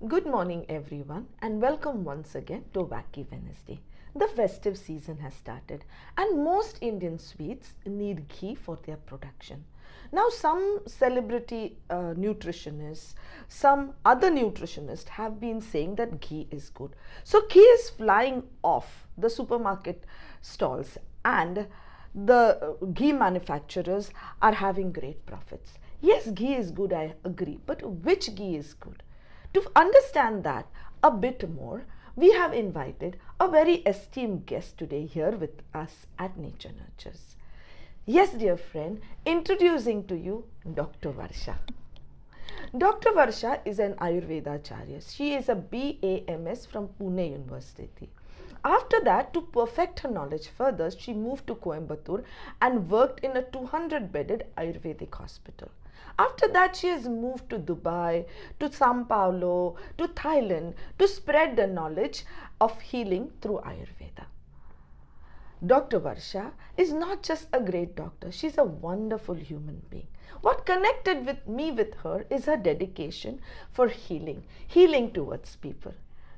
Good morning, everyone, and welcome once again to Wacky Wednesday. The festive season has started, and most Indian sweets need ghee for their production. Now, some celebrity nutritionists, some other nutritionists have been saying that ghee is good. So, ghee is flying off the supermarket stalls, and the ghee manufacturers are having great profits. Yes, ghee is good, I agree, but which ghee is good? To understand that a bit more, we have invited a very esteemed guest today here with us at Nature Nurtures. Yes, dear friend, introducing to you Dr. Varsha. Dr. Varsha is an Ayurveda Acharya. She is a BAMS from Pune University. After that, to perfect her knowledge further, she moved to Coimbatore and worked in a 200-bedded Ayurvedic hospital. After that, she has moved to Dubai, to Sao Paulo, to Thailand to spread the knowledge of healing through Ayurveda. Dr. Varsha is not just a great doctor, she's a wonderful human being. What connected with me with her is her dedication for healing towards people.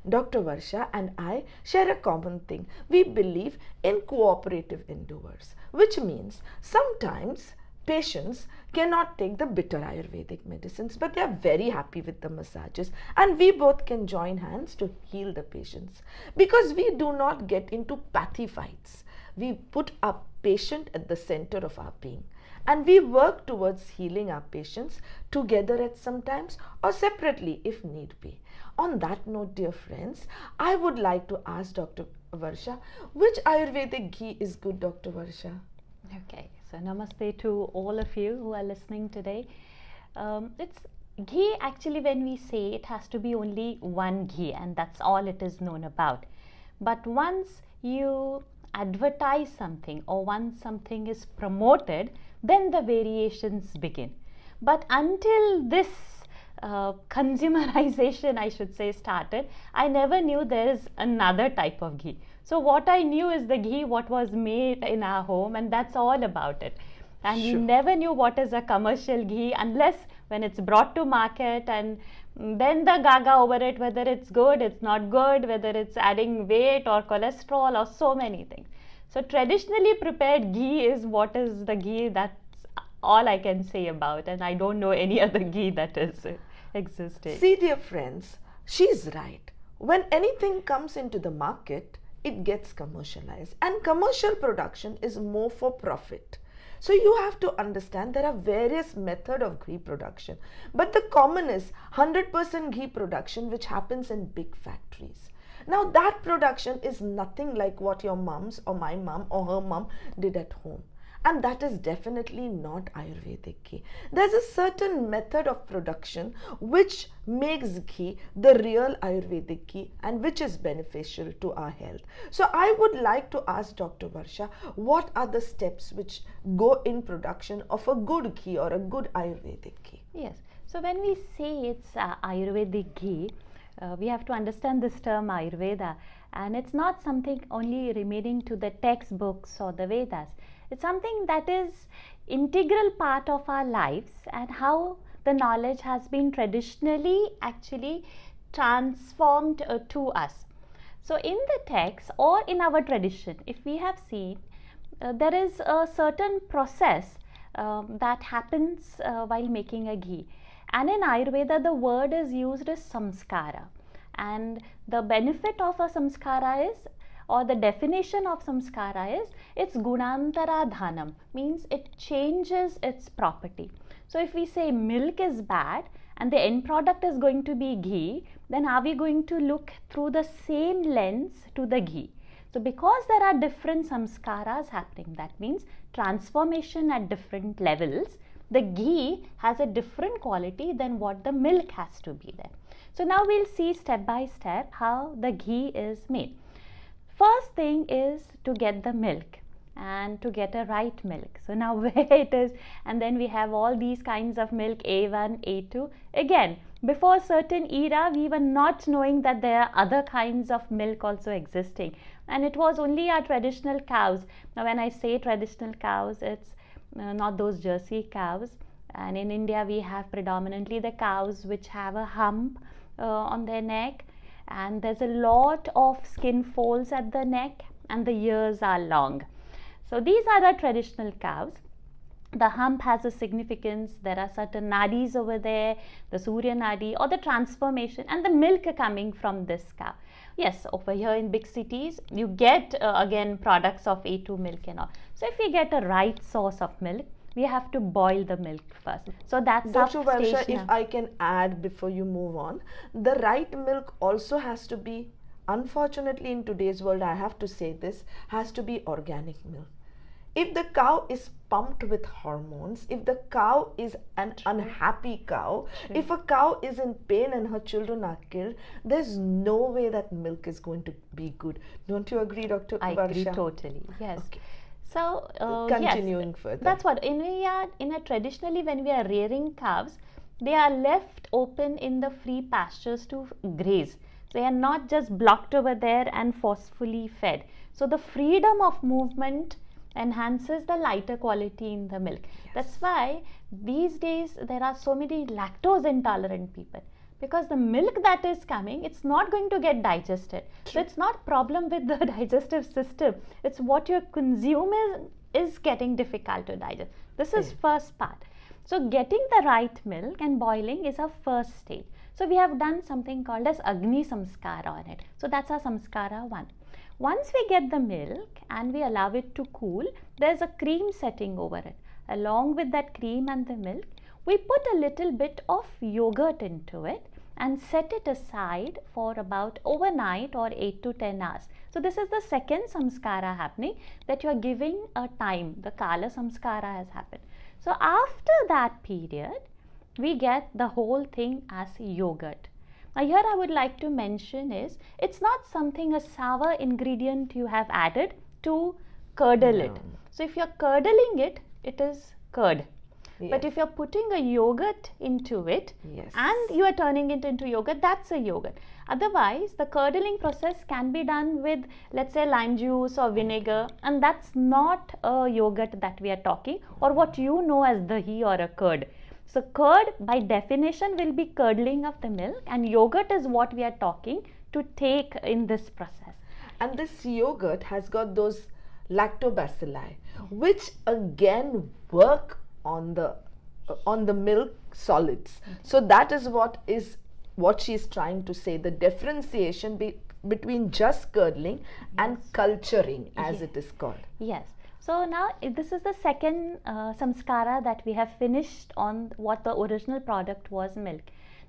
Dr. Varsha and I share a common thing. We believe in cooperative endeavors, which means sometimes patients cannot take the bitter Ayurvedic medicines, but they are very happy with the massages, and we both can join hands to heal the patients because we do not get into pathy fights. We put our patient at the center of our being, and we work towards healing our patients together at some times or separately if need be. On that note, dear friends, I would like to ask Dr. Varsha, which Ayurvedic ghee is good, Dr. Varsha? Okay, so namaste to all of you who are listening today. It's ghee, actually, when we say it has to be only one ghee, and that's all it is known about. But once you advertise something or once something is promoted, then the variations begin. But until this consumerization, I should say, started, I never knew there is another type of ghee. So what I knew is the ghee what was made in our home, and that's all about it. And we never knew what is a commercial ghee unless when it's brought to market, and then the gaga over it, whether it's good, it's not good, whether it's adding weight or cholesterol or so many things. So traditionally prepared ghee is what is the ghee. That's all I can say about, and I don't know any other ghee that is existing. See, dear friends, she's right. When anything comes into the market, it gets commercialized, and commercial production is more for profit. So you have to understand there are various methods of ghee production, but the common is 100% ghee production, which happens in big factories. Now that production is nothing like what your mom's or my mom or her mom did at home. And that is definitely not Ayurvedic ghee. There's a certain method of production which makes ghee the real Ayurvedic ghee and which is beneficial to our health. So I would like to ask Dr. Varsha, what are the steps which go in production of a good ghee or a good Ayurvedic ghee? Yes. So when we say it's Ayurvedic ghee, we have to understand this term Ayurveda, and it's not something only remaining to the textbooks or the Vedas. It's something that is integral part of our lives, and how the knowledge has been traditionally actually transformed to us. So in the text or in our tradition, if we have seen, there is a certain process that happens while making a ghee. And in Ayurveda, the word is used as samskara. And the benefit of a samskara is, or the definition of samskara is, it's gunantara dhanam, means it changes its property. So if we say milk is bad and the end product is going to be ghee, then are we going to look through the same lens to the ghee? So because there are different samskaras happening, that means transformation at different levels, the ghee has a different quality than what the milk has to be there. So now we'll see step by step how the ghee is made. First thing is to get the milk and to get a right milk. So now where it is, and then we have all these kinds of milk, A1, A2. Again, before a certain era, we were not knowing that there are other kinds of milk also existing. And it was only our traditional cows. Now when I say traditional cows, it's not those Jersey cows. And in India, we have predominantly the cows which have a hump on their neck, and there's a lot of skin folds at the neck, and the ears are long. So these are the traditional cows. The hump has a significance. There are certain nadis over there, the Surya Nadi or the transformation, and the milk coming from this cow. Yes, over here in big cities, you get again products of A2 milk and all. So if we get a right source of milk, we have to boil the milk first. So that's Dr. our Varsha, station. if I can add before you move on, the right milk also has to be, unfortunately in today's world, I have to say this, has to be organic milk. If the cow is pumped with hormones, if the cow is an unhappy cow, if a cow is in pain and her children are killed, there's no way that milk is going to be good. Don't you agree, Dr. I Varsha? agree totally. Yes. Okay. So Continuing yes, further. that's what traditionally when we are rearing calves, they are left open in the free pastures to graze. They are not just blocked over there and forcefully fed. So the freedom of movement enhances the lighter quality in the milk. Yes. That's why these days there are so many lactose intolerant people, because the milk that is coming, it's not going to get digested. So it's not problem with the digestive system, it's what you consume is getting difficult to digest. This is first part. So getting the right milk and boiling is our first stage. So we have done something called as Agni Samskara on it. So that's our Samskara 1. Once we get the milk and we allow it to cool, there's a cream setting over it. Along with that cream and the milk, we put a little bit of yogurt into it and set it aside for about overnight or 8 to 10 hours. So this is the second samskara happening, that you are giving a time. The Kala Samskara has happened. So after that period, we get the whole thing as yogurt. Now here I would like to mention is, it's not something, a sour ingredient you have added to curdle it. So if you're curdling it, it is curd. Yes. But if you're putting a yogurt into it, Yes. and you are turning it into yogurt, that's a yogurt. Otherwise, the curdling process can be done with, let's say, lime juice or vinegar, and that's not a yogurt that we are talking, or what you know as dahi or a curd. So curd by definition will be curdling of the milk, and yogurt is what we are talking to take in this process. And this yogurt has got those lactobacilli, which again work on the milk solids. So that is what she is trying to say, the differentiation between just curdling and culturing, as it is called. Yes. So now this is the second samskara that we have finished on what the original product was, milk.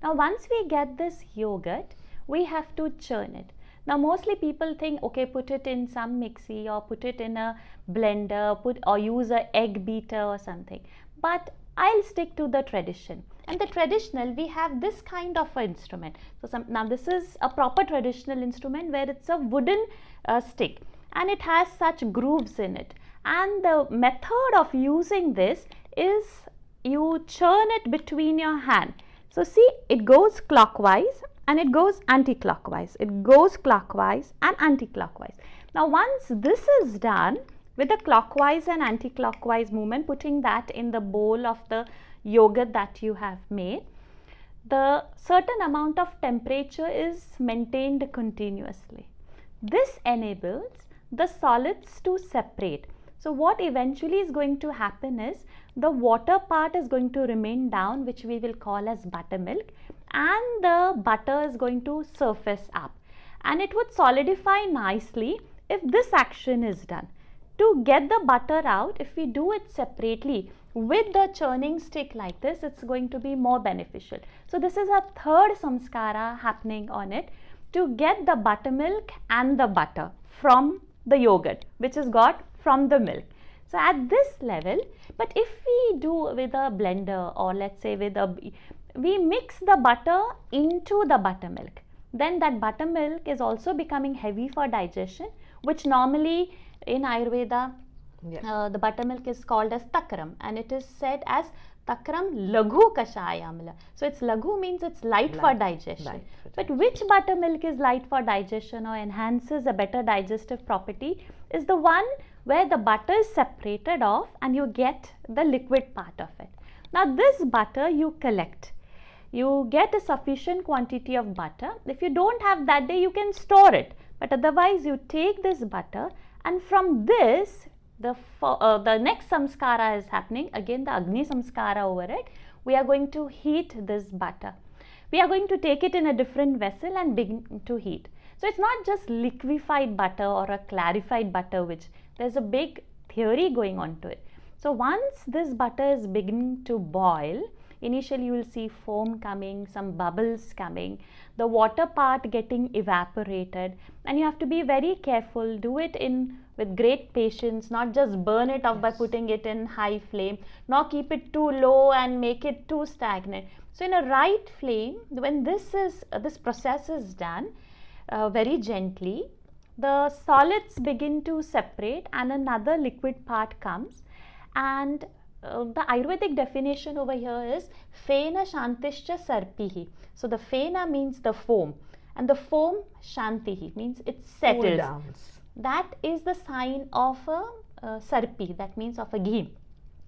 Now once we get this yogurt, we have to churn it. Now mostly people think, okay, put it in some mixie or put it in a blender, or use a egg beater or something. But I'll stick to the tradition. And the traditional, we have this kind of an instrument. So now this is a proper traditional instrument where it's a wooden stick, and it has such grooves in it. And the method of using this is you churn it between your hand. So see, it goes clockwise and it goes anti-clockwise. It goes clockwise and anti-clockwise. Now once this is done, with the clockwise and anti-clockwise movement, putting that in the bowl of the yogurt that you have made, the certain amount of temperature is maintained continuously. This enables the solids to separate. So what eventually is going to happen is, the water part is going to remain down, which we will call as buttermilk, and the butter is going to surface up, and it would solidify nicely if this action is done. To get the butter out, if we do it separately with the churning stick like this, it's going to be more beneficial. So this is a third samskara happening on it, to get the buttermilk and the butter from the yogurt, which is got from the milk. So at this level, but if we do with a blender, or let's say we mix the butter into the buttermilk, then that buttermilk is also becoming heavy for digestion, which normally in Ayurveda, the buttermilk is called as takram, and it is said as takram laghu kashayamla. So it's laghu means it's light for digestion. But which buttermilk is light for digestion or enhances a better digestive property is the one where the butter is separated off and you get the liquid part of it. Now this butter you collect. you get a sufficient quantity of butter. If you don't have that day, you can store it, but otherwise you take this butter, and from this the next samskara is happening, again the Agni samskara over it. We are going to heat this butter. We are going to take it in a different vessel and begin to heat. So it's not just liquefied butter or a clarified butter, which there's a big theory going on to it. So once this butter is beginning to boil, initially you will see foam coming, some bubbles coming, the water part getting evaporated, and you have to be very careful, do it with great patience, not just burn it off by putting it in high flame, nor keep it too low and make it too stagnant. So in a right flame, when this process is done, very gently, the solids begin to separate and another liquid part comes, and the Ayurvedic definition over here is Fena Shantischa Sarpihi. So the Fena means the foam, and the foam Shantihi means it settles. Cool downs. That is the sign of a Sarpi, that means of a ghee.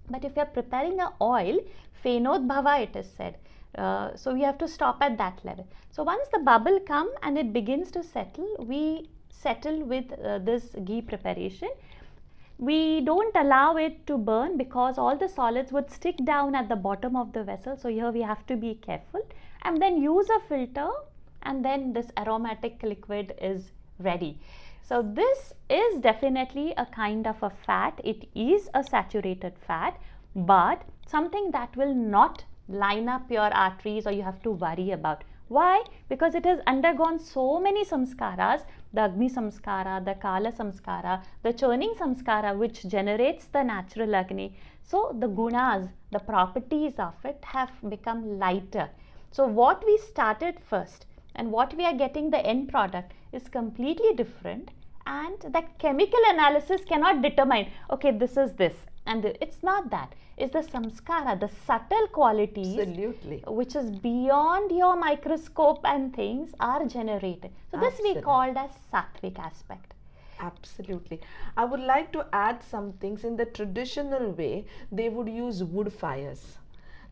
But if you are preparing a oil, Fenodbhava it is said. So we have to stop at that level. So once the bubble comes and it begins to settle, we settle with this ghee preparation. We don't allow it to burn because all the solids would stick down at the bottom of the vessel. So here we have to be careful, and then use a filter, and then this aromatic liquid is ready. So this is definitely a kind of a fat. It is a saturated fat, but something that will not line up your arteries or you have to worry about. Why? Because it has undergone so many samskaras, the Agni samskara, the Kala samskara, the churning samskara, which generates the natural Agni. So the gunas, the properties of it have become lighter. So what we started first and what we are getting, the end product, is completely different, and the chemical analysis cannot determine, okay, this is this, and it's not that. It's the samskara, the subtle qualities, Absolutely. which is beyond your microscope and things, are generated. So this we Absolutely. called as sattvic aspect. Absolutely. I would like to add some things. In the traditional way, they would use wood fires.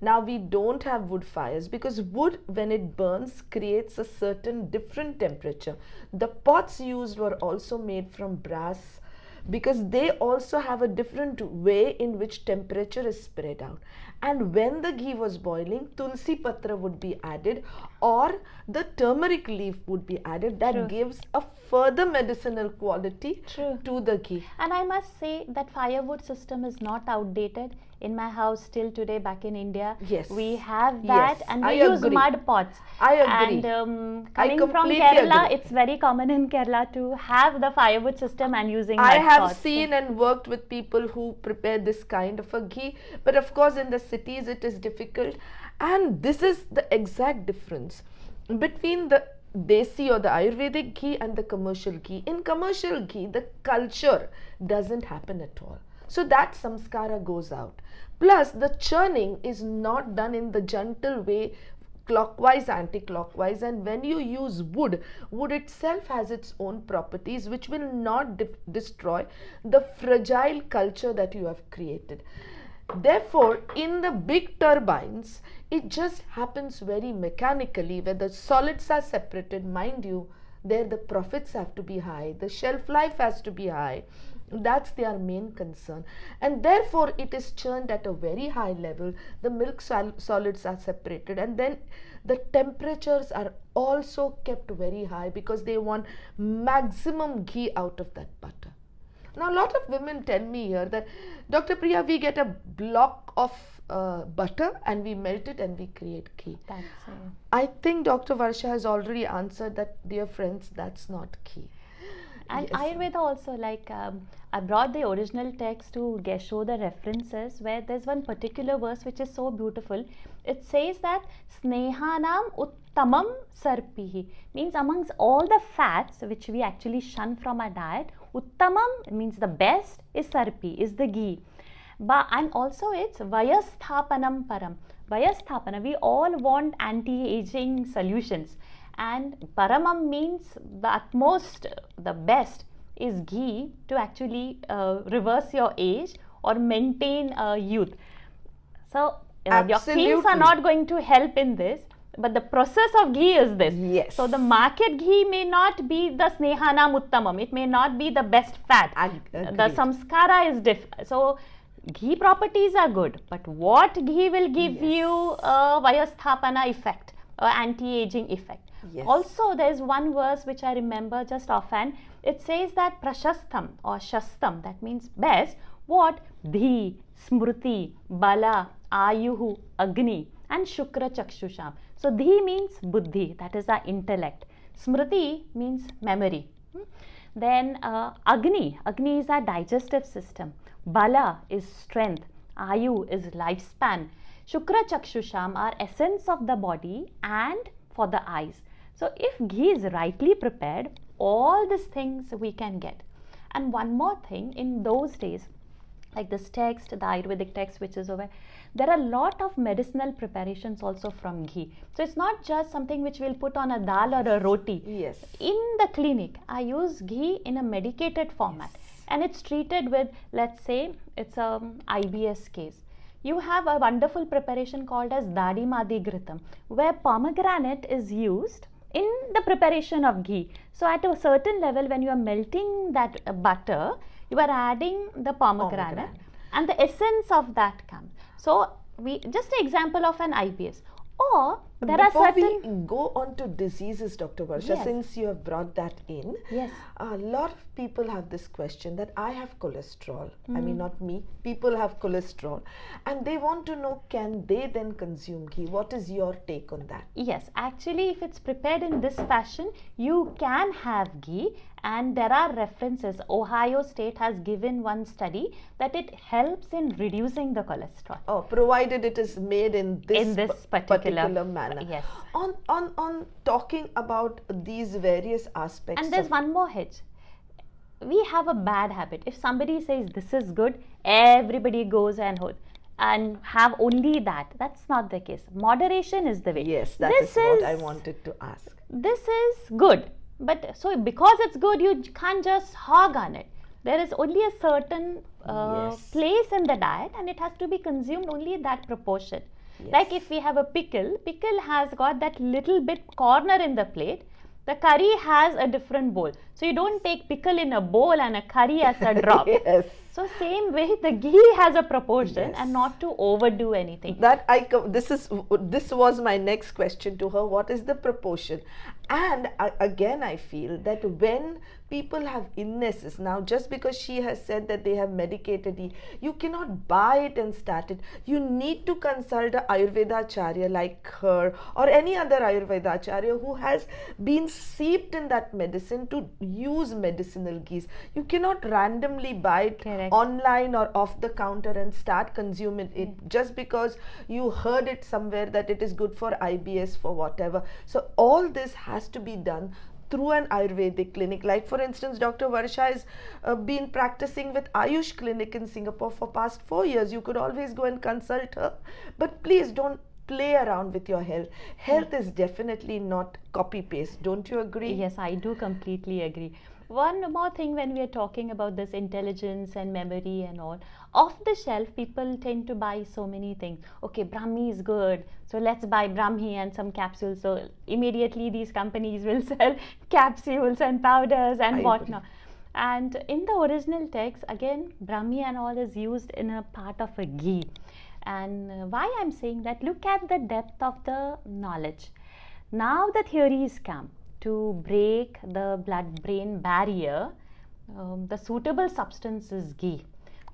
Now we don't have wood fires because wood, when it burns, creates a certain different temperature. The pots used were also made from brass because they also have a different way in which temperature is spread out. And when the ghee was boiling, tulsi patra would be added or the turmeric leaf would be added. That True. gives a further medicinal quality True. to the ghee. And I must say that firewood system is not outdated. In my house still today back in India, Yes. we have that, Yes, and I we use agree. mud pots. I agree. And I coming from completely Kerala, agree. it's very common in Kerala to have the firewood system and using I mud have pots. seen and worked with people who prepare this kind of a ghee, but of course in the cities it is difficult, and this is the exact difference between the desi or the Ayurvedic ghee and the commercial ghee. In commercial ghee, the culture doesn't happen at all. So that samskara goes out. Plus, the churning is not done in the gentle way, clockwise, anti-clockwise, and when you use wood, wood itself has its own properties which will not destroy the fragile culture that you have created. Therefore, in the big turbines, it just happens very mechanically where the solids are separated. Mind you, there the profits have to be high, the shelf life has to be high. That's their main concern, and therefore it is churned at a very high level. The milk solids are separated, and then the temperatures are also kept very high because they want maximum ghee out of that butter. Now a lot of women tell me here that, Dr. Priya, we get a block of butter and we melt it and we create ghee. That's it. I think Dr. Varsha has already answered that, dear friends, that's not ghee. And Yes. Ayurveda also, like I brought the original text to show the references, where there's one particular verse which is so beautiful. It says that Snehanam Uttamam Sarpihi, means amongst all the fats which we actually shun from our diet, Uttamam means the best is Sarpi, is the ghee. And also it's Vayasthapanam Param. Vayasthapana, we all want anti-aging solutions. And Paramam means the utmost, the best is ghee to actually reverse your age or maintain youth. So your creams Absolutely. are not going to help in this. but the process of ghee is this. Yes. So the market ghee may not be the Snehanam Uttamam. It may not be the best fat. The Agreed. samskara is different. So ghee properties are good, but what ghee will give Yes. you a Vayasthapana effect, anti-aging effect. Yes. Also, there is one verse which I remember just offhand. It says that prashastam or shastam, that means best, what? Dhi, smruti, bala, ayuhu, agni and shukra chakshusham. So dhi means buddhi, that is our intellect. Smriti means memory. Then agni is our digestive system. Bala is strength. Ayu is lifespan. Shukra chakshusham are essence of the body and for the eyes. So if ghee is rightly prepared, all these things we can get. And one more thing, in those days, like this text, the Ayurvedic text which is over, there are a lot of medicinal preparations also from ghee. So it's not just something which we'll put on a dal or a roti. Yes. In the clinic, I use ghee in a medicated format, and it's treated with, let's say, it's a IBS case. You have a wonderful preparation called as Dadi Madi Ghritam, where pomegranate is used in the preparation of ghee. So at a certain level, when you are melting that butter, you are adding the pomegranate and the essence of that comes. So we just an example of an IBS. Or there Before are certain... we go on to diseases, Dr. Varsha, Yes. since you have brought that in, Yes. a lot of people have this question that I have cholesterol. I mean, not me. People have cholesterol. And they want to know, can they then consume ghee? What is your take on that? Yes, actually, if it's prepared in this fashion, you can have ghee, and there are references. Ohio State has given one study that it helps in reducing the cholesterol. Oh, provided it is made in this, particular manner. Yes. On talking about these various aspects. And there's of one more hitch. We have a bad habit. If somebody says this is good, everybody goes and have only that. That's not the case. Moderation is the way. Yes, that This is what I wanted to ask. This is good, but so because it's good, you can't just hog on it. There is only a certain Yes. place in the diet, and it has to be consumed only in that proportion. Yes. Like if we have a pickle has got that little bit corner in the plate. The curry has a different bowl. So you don't take pickle in a bowl and a curry as a drop. Yes. So same way, the ghee has a proportion, Yes. and not to overdo anything. This was my next question to her. What is the proportion? And again, I feel that when people have illnesses, now just because she has said that they have medicated ghee, you cannot buy it and start it. You need to consult a Ayurveda Acharya like her or any other Ayurveda Acharya who has been seeped in that medicine to use medicinal ghees. You cannot randomly buy it Correct. online or off the counter and start consuming it just because you heard it somewhere that it is good for IBS, for whatever. So all this has to be done through an Ayurvedic clinic. Like for instance, Dr. Varsha has been practicing with Ayush Clinic in Singapore for past 4 years. You could always go and consult her, but please don't play around with your health. Health is definitely not copy paste. Don't you agree? Yes, I do completely agree. One more thing, when we are talking about this intelligence and memory and all, off the shelf people tend to buy so many things. Okay, Brahmi is good, so let's buy Brahmi and some capsules. So immediately these companies will sell capsules and powders and I whatnot. And in the original text, again, Brahmi and all is used in a part of a ghee. And why I'm saying that, look at the depth of the knowledge. Now the theories come to break the blood-brain barrier. The suitable substance is ghee,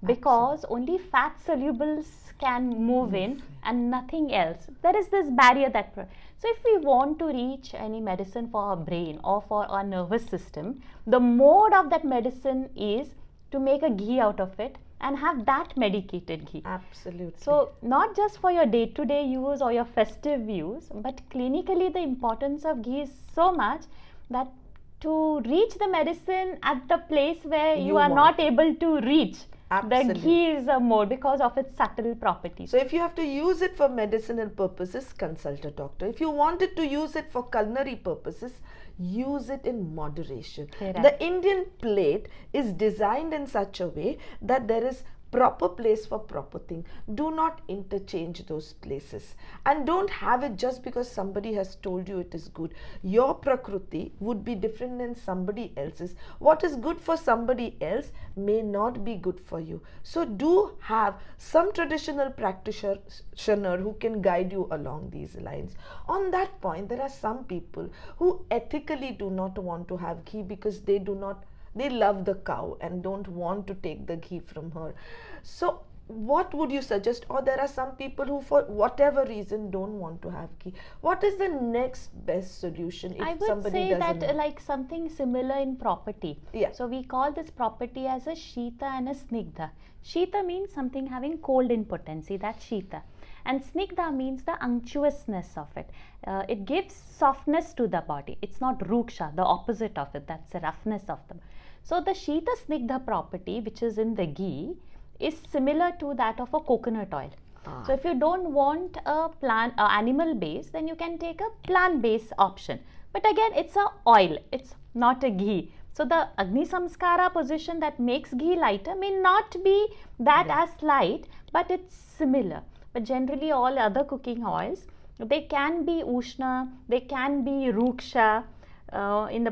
because only fat solubles can move in and nothing else. There is this barrier that so if we want to reach any medicine for our brain or for our nervous system, the mode of that medicine is to make a ghee out of it and have that medicated ghee. Absolutely. So not just for your day-to-day use or your festive use, but clinically the importance of ghee is so much that to reach the medicine at the place where you are not able to reach, Absolutely. the ghee is a more because of its subtle properties. So if you have to use it for medicinal purposes, consult a doctor. If you wanted to use it for culinary purposes, use it in moderation. Correct. The Indian plate is designed in such a way that there is proper place for proper thing. Do not interchange those places, and don't have it just because somebody has told you it is good. Your Prakruti would be different than somebody else's. What is good for somebody else may not be good for you. So do have some traditional practitioner who can guide you along these lines. On that point, there are some people who ethically do not want to have ghee because they love the cow and don't want to take the ghee from her. So what would you suggest? Or there are some people who for whatever reason don't want to have ghee. What is the next best solution if I would somebody say doesn't that like something similar in property. Yeah. So we call this property as a Shita and a Snigdha. Shita means something having cold in potency, that's Shita. And Snigdha means the unctuousness of it. It gives softness to the body. It's not Ruksha, the opposite of it, that's the roughness of them. So the Shita Snigdha property, which is in the ghee, is similar to that of a coconut oil. So if you don't want a animal base, then you can take a plant based option. But again, it's a oil, it's not a ghee. So the Agni Samskara position that makes ghee lighter may not be that as light, but it's similar. But generally all other cooking oils, they can be Ushna, they can be Ruksha on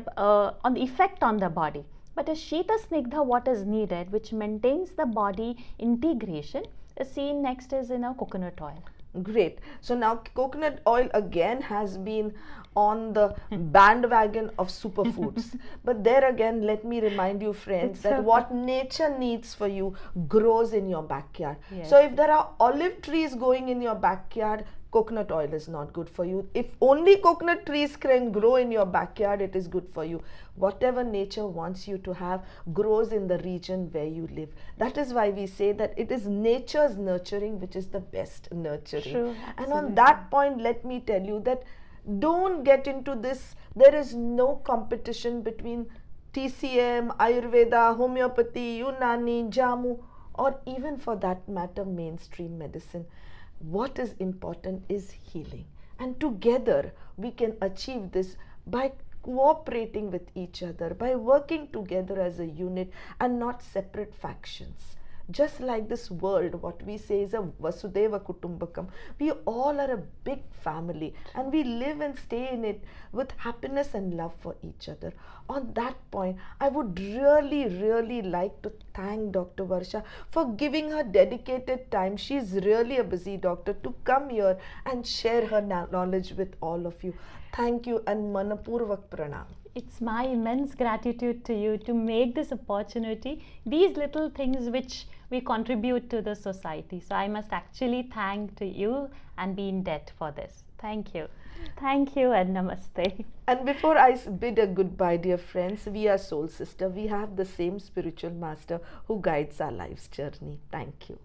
the effect on the body. But a Shita Snigdha, what is needed, which maintains the body integration, is seen next is in a coconut oil. Great. So now coconut oil again has been on the bandwagon of superfoods. But there again, let me remind you friends that what nature needs for you grows in your backyard. Yes. So if there are olive trees growing in your backyard, coconut oil is not good for you. If only coconut trees can grow in your backyard, it is good for you. Whatever nature wants you to have grows in the region where you live. That is why we say that it is nature's nurturing which is the best nurturing. True, and on that point, let me tell you that don't get into this. There is no competition between TCM, Ayurveda, homeopathy, Unani, Jamu, or even for that matter mainstream medicine. What is important is healing, and together we can achieve this by cooperating with each other, by working together as a unit and not separate factions. Just like this world, what we say is a Vasudeva Kutumbakam. We all are a big family and we live and stay in it with happiness and love for each other. On that point, I would really like to thank Dr. Varsha for giving her dedicated time. She's really a busy doctor to come here and share her knowledge with all of you. Thank you and Manapurvak Pranam. It's my immense gratitude to you to make this opportunity, these little things which we contribute to the society. So I must actually thank to you and be in debt for this. Thank you. Thank you and namaste. And before I bid a goodbye, dear friends, we are soul sister. We have the same spiritual master who guides our life's journey. Thank you.